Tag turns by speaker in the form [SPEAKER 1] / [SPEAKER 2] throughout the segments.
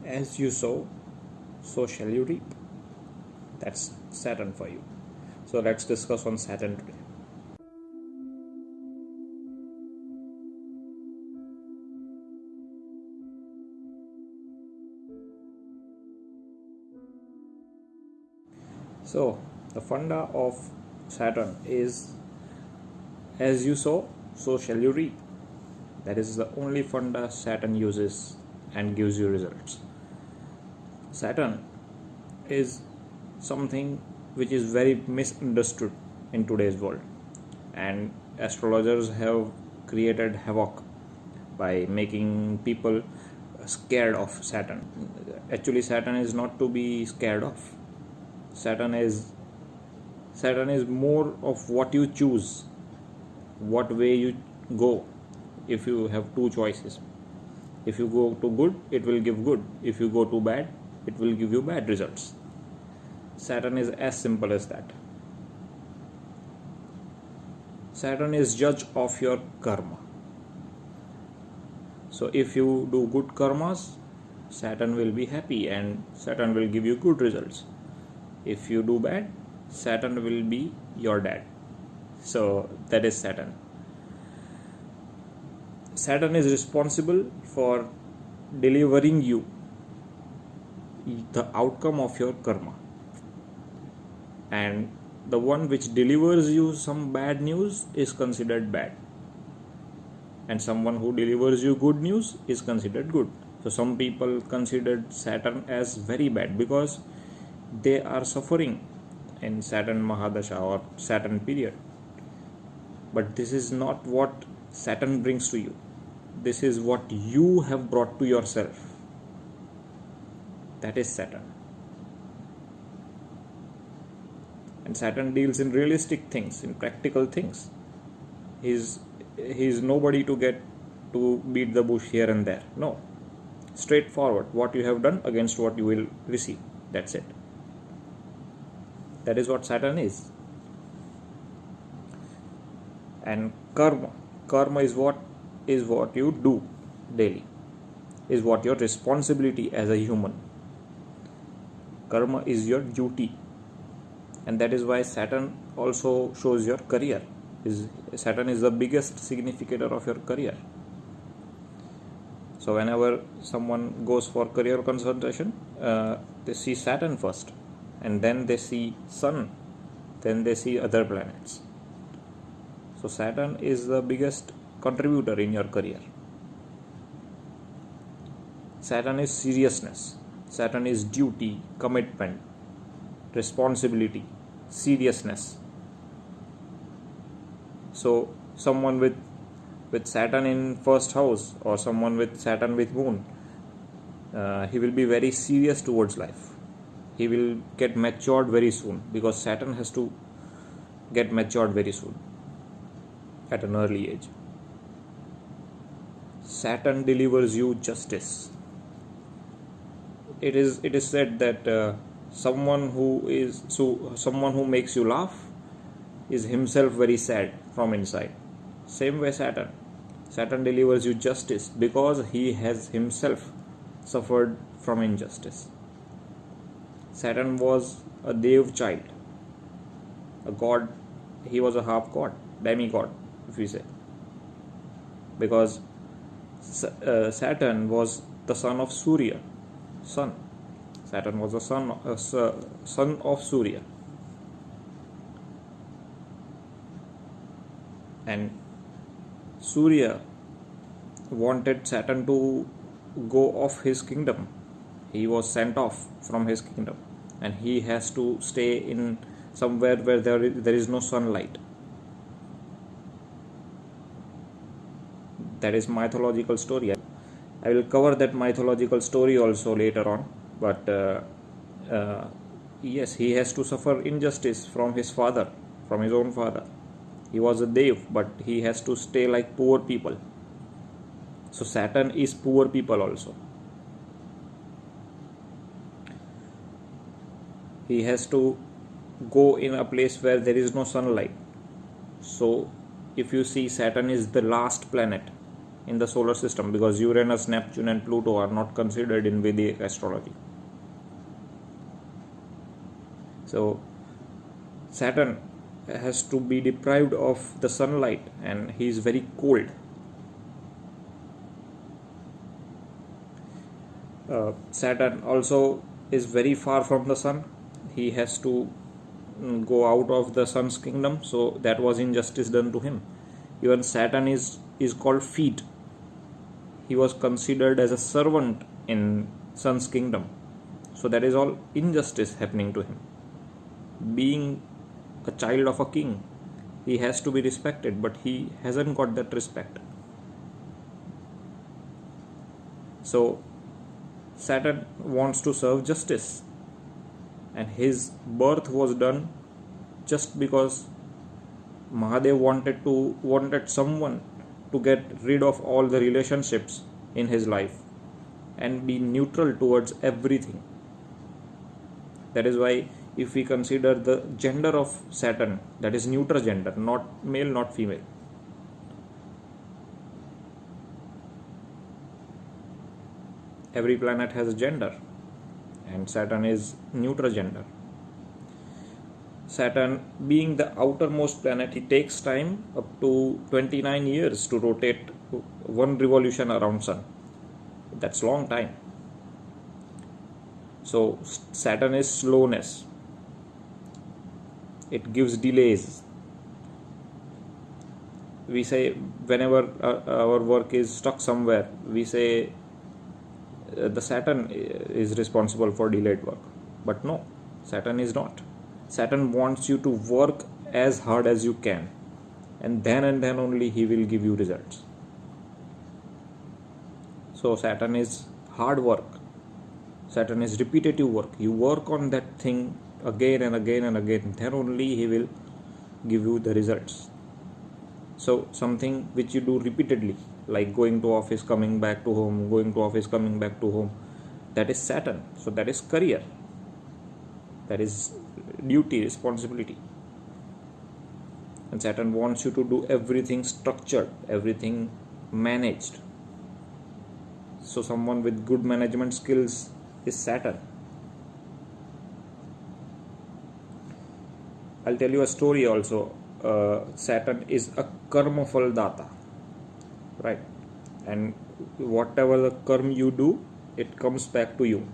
[SPEAKER 1] As you sow, so shall you reap. That's Saturn for you. So let's discuss on Saturn today. So the funda of Saturn is as you sow, so shall you reap. That is the only funda Saturn uses and gives you results. Saturn is something which is very misunderstood in today's world, and astrologers have created havoc by making people scared of Saturn. Actually, Saturn is not to be scared of. Saturn is more of what you choose, what way you go. If you have two choices, if you go to good, it will give good. If you go to bad, it will give you bad results. Saturn is as simple as that. Saturn is judge of your karma. So if you do good karmas, Saturn will be happy and Saturn will give you good results. If you do bad, Saturn will be your dad. So that is Saturn. Saturn is responsible for delivering you the outcome of your karma. And the one which delivers you some bad news is considered bad. And someone who delivers you good news is considered good. So some people considered Saturn as very bad because they are suffering in Saturn Mahadasha or Saturn period. But this is not what Saturn brings to you. This is what you have brought to yourself. That is Saturn. And Saturn deals in realistic things, in practical things. He's nobody to get to beat the bush here and there. No. Straightforward. What you have done against what you will receive. That's it. That is what Saturn is. And karma. Karma is what you do daily. Is what your responsibility as a human. Karma is your duty. And that is why Saturn also shows your career. Saturn is the biggest significator of your career. So whenever someone goes for career consultation, they see Saturn first, and then they see Sun, then they see other planets. So Saturn is the biggest contributor in your career. Saturn is seriousness. Saturn is duty, commitment, responsibility, seriousness. So someone with Saturn in first house or someone with Saturn with moon, he will be very serious towards life. He will get matured very soon because Saturn has to get matured very soon at an early age. Saturn delivers you justice. It is said that someone who makes you laugh is himself very sad from inside. Same way Saturn delivers you justice because he has himself suffered from injustice. Saturn was a Dev child, a god. He was a half god, demigod, if we say, because Saturn was the son of Surya. Saturn was the son of Surya. And Surya wanted Saturn to go off his kingdom. He was sent off from his kingdom, and he has to stay in somewhere where there is no sunlight. That is mythological story. I will cover that mythological story also later on. But yes, he has to suffer injustice from his father, from his own father. He was a Dev, but he has to stay like poor people. So Saturn is poor people also. He has to go in a place where there is no sunlight. So if you see, Saturn is the last planet in the solar system, because Uranus, Neptune and Pluto are not considered in Vedic astrology. So Saturn has to be deprived of the sunlight and he is very cold. Saturn also is very far from the sun. He has to go out of the sun's kingdom, so that was injustice done to him. Even Saturn is called feet. He was considered as a servant in sun's kingdom, so that is all injustice happening to him. Being a child of a king, he has to be respected, but he hasn't got that respect. So Saturn wants to serve justice, and his birth was done just because Mahadev wanted someone to get rid of all the relationships in his life and be neutral towards everything. That is why if we consider the gender of Saturn, that is neutral gender, not male, not female. Every planet has a gender, and Saturn is neutral gender. Saturn, being the outermost planet, it takes time up to 29 years to rotate one revolution around Sun. That's long time. So Saturn is slowness. It gives delays. We say whenever our work is stuck somewhere, we say the Saturn is responsible for delayed work. But no, Saturn is not. Saturn wants you to work as hard as you can, and then only he will give you results. So Saturn is hard work. Saturn is repetitive work. You work on that thing again and again and again, then only he will give you the results. So something which you do repeatedly, like going to office, coming back to home, going to office, coming back to home, that is Saturn. So that is career. That is duty, responsibility. And Saturn wants you to do everything structured, everything managed. So someone with good management skills is Saturn. I'll tell you a story also. Saturn is a karma phal data, right? And whatever the karma you do, it comes back to you.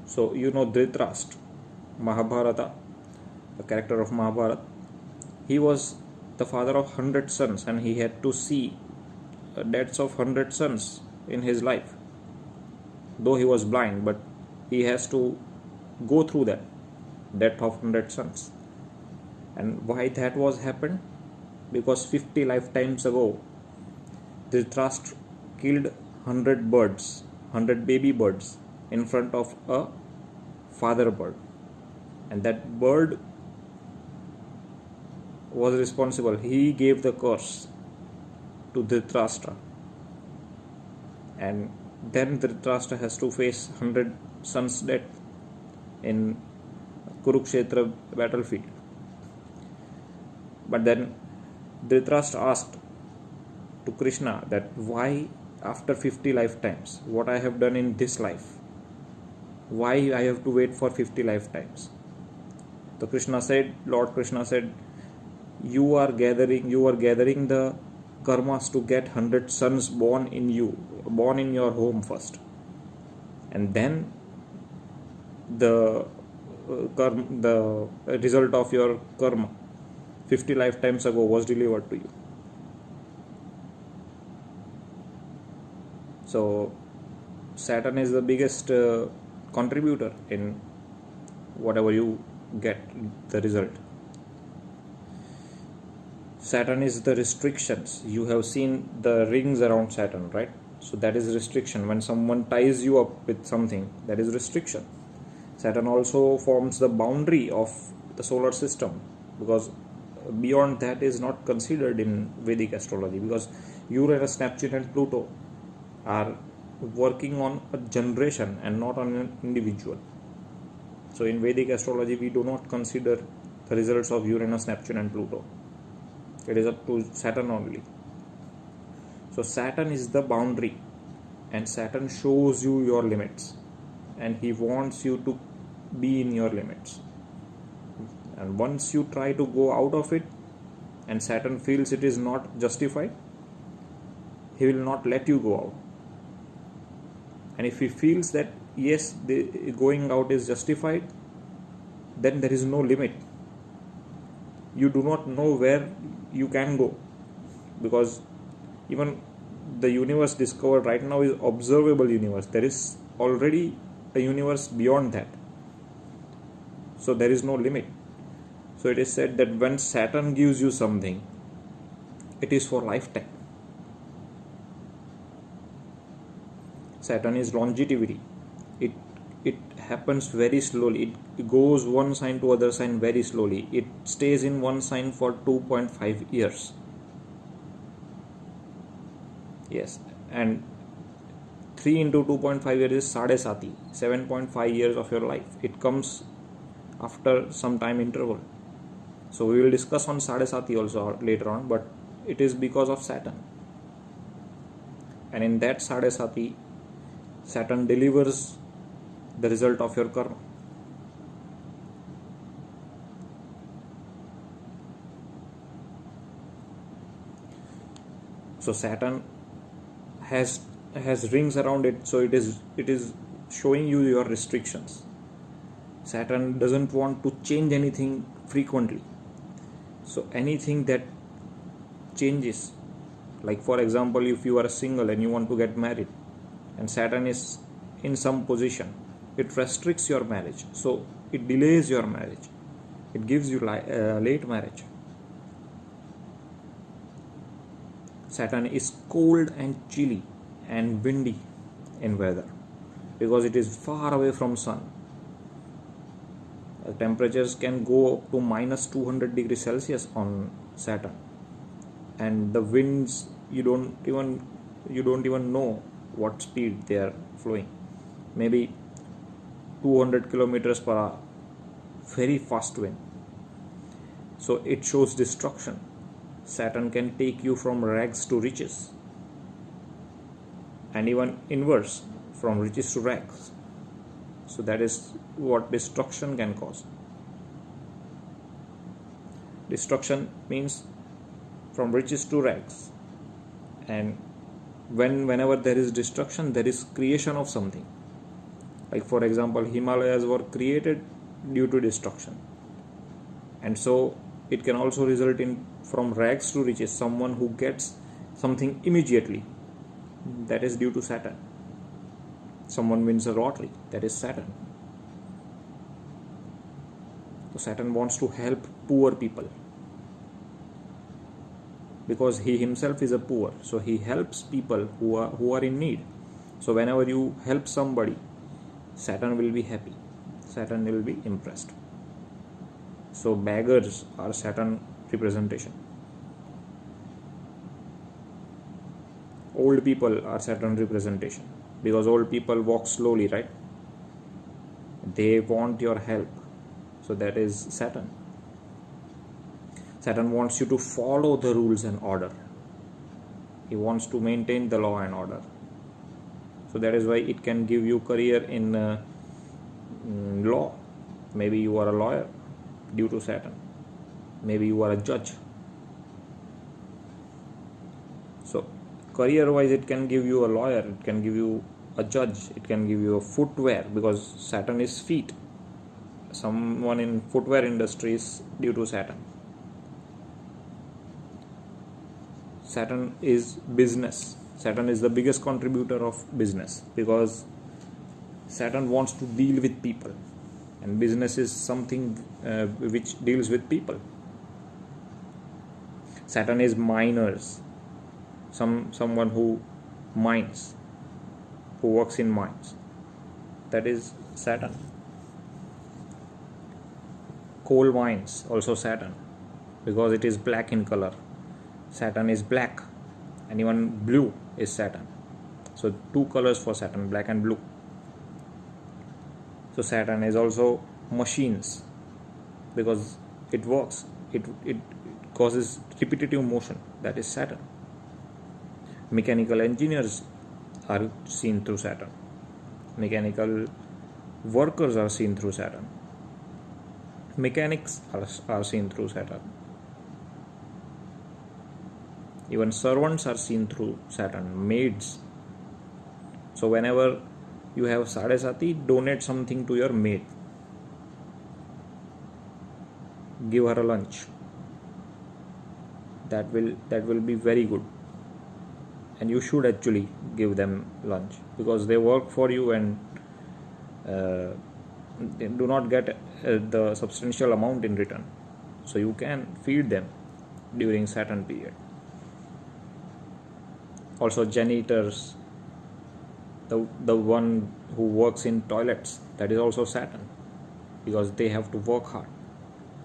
[SPEAKER 1] So you know Dhritarashtra, Mahabharata, the character of Mahabharata. He was the father of 100 sons, and he had to see deaths of 100 sons in his life. Though he was blind, but he has to go through that death of 100 sons. And why that was happened? Because 50 lifetimes ago, Dhritarashtra killed 100 birds, 100 baby birds in front of a father bird, and that bird was responsible. He gave the curse to Dhritarashtra, and then Dhritarashtra has to face 100 sons' death in Kurukshetra battlefield. But then Dhritarashtra asked to Krishna that why after 50 lifetimes, what I have done in this life, why I have to wait for 50 lifetimes? So Lord Krishna said, you are gathering the karmas to get 100 sons born in your home first, and then the result of your karma 50 lifetimes ago was delivered to you. So Saturn is the biggest contributor in whatever you get the result. Saturn is the restrictions. You have seen the rings around Saturn, right? So that is restriction. When someone ties you up with something, that is restriction. Saturn also forms the boundary of the solar system, because beyond that is not considered in Vedic astrology, because Uranus, Neptune and Pluto are working on a generation and not on an individual. So in Vedic astrology, we do not consider the results of Uranus, Neptune and Pluto. It is up to Saturn only. So Saturn is the boundary, and Saturn shows you your limits, and he wants you to be in your limits. And once you try to go out of it, and Saturn feels it is not justified, he will not let you go out. And if he feels that yes, the going out is justified, then there is no limit. You do not know where you can go, because even the universe discovered right now is observable universe. There is already a universe beyond that. So there is no limit. So it is said that when Saturn gives you something, it is for lifetime. Saturn is longevity. It happens very slowly. It goes one sign to other sign very slowly. It stays in one sign for 2.5 years. Yes, and 3 into 2.5 years is sadesati, 7.5 years of your life. It comes after some time interval. So we will discuss on sadesati also later on, but it is because of Saturn. And in that sadesati, Saturn delivers the result of your karma. So Saturn has rings around it, so it is showing you your restrictions. Saturn doesn't want to change anything frequently. So anything that changes, like for example, if you are single and you want to get married, and Saturn is in some position, it restricts your marriage. So it delays your marriage. It gives you late marriage. Saturn is cold and chilly and windy in weather because it is far away from sun. Temperatures can go up to minus 200 degrees Celsius on Saturn, and the winds you don't even know what speed they are flowing. Maybe 200 kilometers per hour, very fast wind. So it shows destruction. Saturn can take you from rags to riches, and even inverse, from riches to rags. So that is what destruction can cause. Destruction means from riches to rags, and whenever there is destruction, there is creation of something. Like for example, Himalayas were created due to destruction, and so it can also result in from rags to riches, someone who gets something immediately. That is due to Saturn. Someone wins a lottery. That is Saturn. So Saturn wants to help poor people because he himself is a poor. So he helps people who are in need. So whenever you help somebody, Saturn will be happy. Saturn will be impressed. So beggars are Saturn representation. Old people are Saturn representation because old people walk slowly, right? They want your help. So that is Saturn. Saturn wants you to follow the rules and order. He wants to maintain the law and order. So that is why it can give you career in law. Maybe you are a lawyer due to Saturn. Maybe you are a judge. So career wise, it can give you a lawyer, it can give you a judge, it can give you a footwear because Saturn is feet. Someone in footwear industry is due to Saturn. Saturn is business. Saturn is the biggest contributor of business because Saturn wants to deal with people, and business is something which deals with people. Saturn is miners. Someone who mines, who works in mines. That is Saturn. Coal mines, also Saturn, because it is black in color. Saturn is black, and even blue is Saturn. So two colors for Saturn, black and blue. So Saturn is also machines because it works. It causes repetitive motion. That is Saturn. Mechanical engineers are seen through Saturn. Mechanical workers are seen through Saturn. Mechanics are seen through Saturn. Even servants are seen through Saturn. Maids. So whenever you have Sadesati, donate something to your maid. Give her a lunch. That will be very good. And you should actually give them lunch, because they work for you and they do not get the substantial amount in return. So you can feed them during Saturn period. Also janitors, the one who works in toilets, that is also Saturn, because they have to work hard.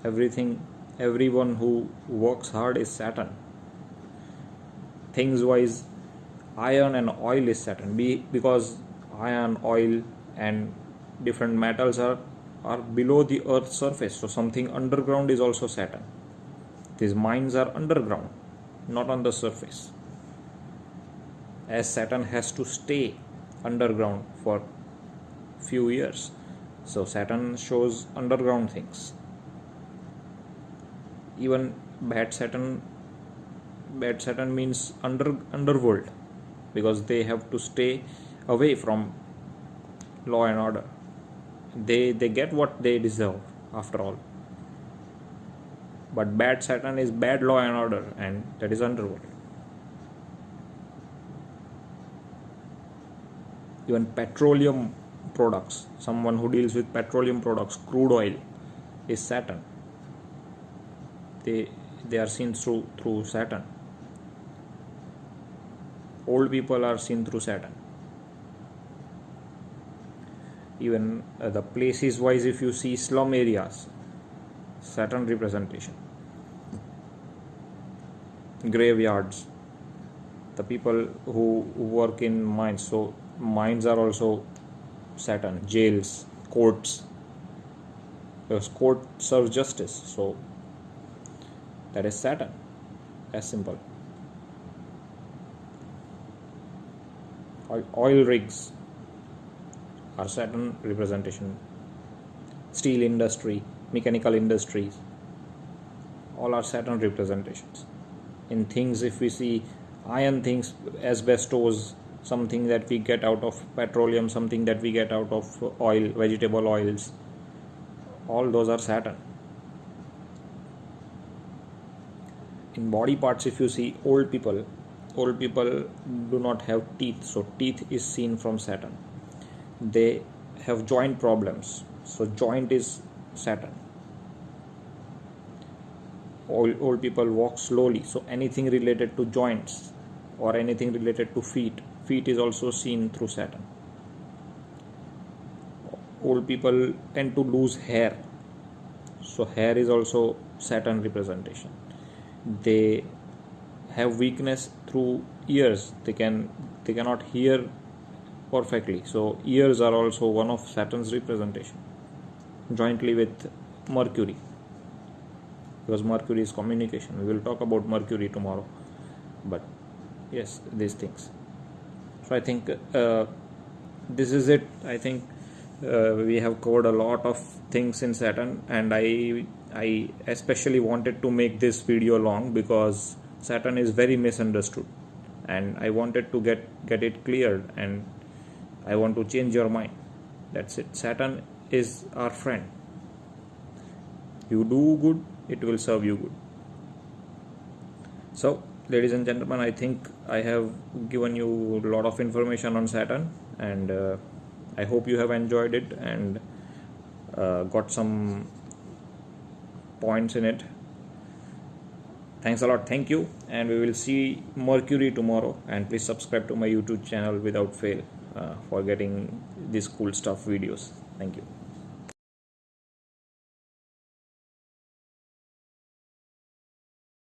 [SPEAKER 1] Everyone who works hard is Saturn. Things wise, iron and oil is Saturn, because iron, oil and different metals are below the earth's surface, so something underground is also Saturn. These mines are underground, not on the surface, as Saturn has to stay underground for few years. So Saturn shows underground things. Even bad Saturn means underworld, because they have to stay away from law and order. They get what they deserve after all. But bad Saturn is bad law and order, and that is underworld. Even petroleum products, someone who deals with petroleum products, crude oil, is Saturn. They are seen through Saturn. Old people are seen through Saturn. Even the places wise, if you see slum areas, Saturn representation. Graveyards, the people who work in mines, so mines are also Saturn. Jails, courts, because court serves justice, so that is Saturn. As simple. Oil rigs are Saturn representation. Steel industry, mechanical industries, all are Saturn representations. In things, if we see iron things, asbestos, something that we get out of petroleum, something that we get out of oil, vegetable oils, all those are Saturn. In body parts, if you see old people do not have teeth, so teeth is seen from Saturn. They have joint problems, so joint is Saturn. Old people walk slowly, so anything related to joints or anything related to feet is also seen through Saturn. Old people tend to lose hair, so hair is also Saturn representation. They have weakness through ears, they cannot hear perfectly, so ears are also one of Saturn's representation, jointly with Mercury, because Mercury is communication. We will talk about Mercury tomorrow, but yes, these things. So I think this is it. I think we have covered a lot of things in Saturn, and I especially wanted to make this video long because Saturn is very misunderstood, and I wanted to get it cleared, and I want to change your mind. That's it. Saturn is our friend. You do good, it will serve you good. So, ladies and gentlemen, I think I have given you a lot of information on Saturn, and I hope you have enjoyed it and got some points in it. Thanks a lot. Thank you, and we will see Mercury tomorrow. And please subscribe to my YouTube channel without fail for getting these cool stuff videos. Thank you.